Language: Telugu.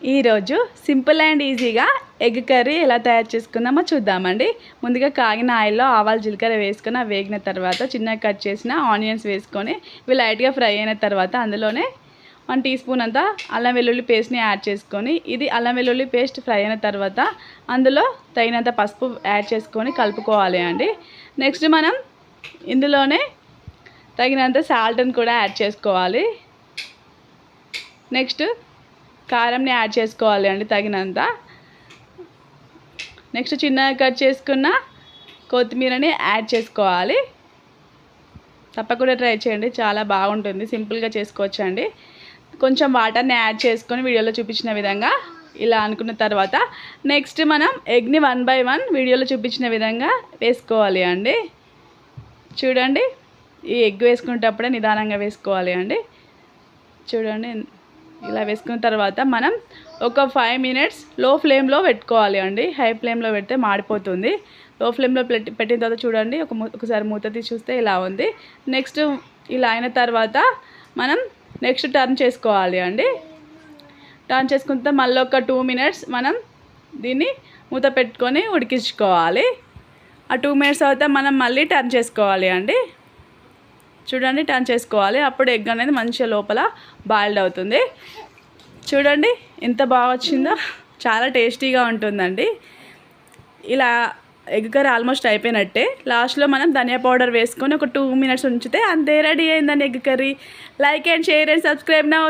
ఈరోజు సింపుల్ అండ్ ఈజీగా ఎగ్ కర్రీ ఎలా తయారు చేసుకుందామో చూద్దామండి. ముందుగా కాగిన ఆయిల్లో ఆవాలు జీలకర్ర వేసుకొని అవి వేగిన తర్వాత చిన్నగా కట్ చేసిన ఆనియన్స్ వేసుకొని ఇవి లైట్గా ఫ్రై అయిన తర్వాత అందులోనే 1 టీ స్పూన్ అంతా అల్లం వెల్లుల్లి పేస్ట్ని యాడ్ చేసుకొని ఇది అల్లం వెల్లుల్లి పేస్ట్ ఫ్రై అయిన తర్వాత అందులో తగినంత పసుపు యాడ్ చేసుకొని కలుపుకోవాలి అండి. నెక్స్ట్ మనం ఇందులోనే తగినంత సాల్ట్ని కూడా యాడ్ చేసుకోవాలి. నెక్స్ట్ కారంని యాడ్ చేసుకోవాలి అండి తగినంత. నెక్స్ట్ చిన్నగా కట్ చేసుకున్న కొత్తిమీరని యాడ్ చేసుకోవాలి. తప్పకుండా ట్రై చేయండి, చాలా బాగుంటుంది, సింపుల్గా చేసుకోవచ్చు అండి. కొంచెం వాటర్ని యాడ్ చేసుకొని వీడియోలో చూపించిన విధంగా ఇలా అనుకున్న తర్వాత నెక్స్ట్ మనం ఎగ్ని 1 by 1 వీడియోలో చూపించిన విధంగా వేసుకోవాలి అండి. చూడండి, ఈ ఎగ్ వేసుకునేటప్పుడే నిదానంగా వేసుకోవాలి అండి. చూడండి, ఇలా వేసుకున్న తర్వాత మనం ఒక 5 minutes లో ఫ్లేమ్లో పెట్టుకోవాలి అండి. హై ఫ్లేమ్లో పెడితే మాడిపోతుంది. లో ఫ్లేమ్లో పెట్టిన తర్వాత చూడండి, ఒకసారి మూత తీసి చూస్తే ఇలా ఉంది. నెక్స్ట్ ఇలా అయిన తర్వాత మనం నెక్స్ట్ టర్న్ చేసుకోవాలి అండి. టర్న్ చేసుకుంటే మళ్ళీ ఒక 2 minutes మనం దీన్ని మూత పెట్టుకొని ఉడికించుకోవాలి. ఆ 2 minutes తర్వాత మనం మళ్ళీ టర్న్ చేసుకోవాలి అండి. చూడండి, టర్న్ చేసుకోవాలి. అప్పుడు ఎగ్ అనేది మంచిగా లోపల బాయిల్డ్ అవుతుంది. చూడండి ఎంత బాగా వచ్చిందో, చాలా టేస్టీగా ఉంటుందండి. ఇలా ఎగ్ కర్రీ ఆల్మోస్ట్ అయిపోయినట్టే. లాస్ట్లో మనం ధనియా పౌడర్ వేసుకొని ఒక 2 minutes ఉంచితే అంతే, రెడీ అయిందండి egg curry. Like and share and subscribe now.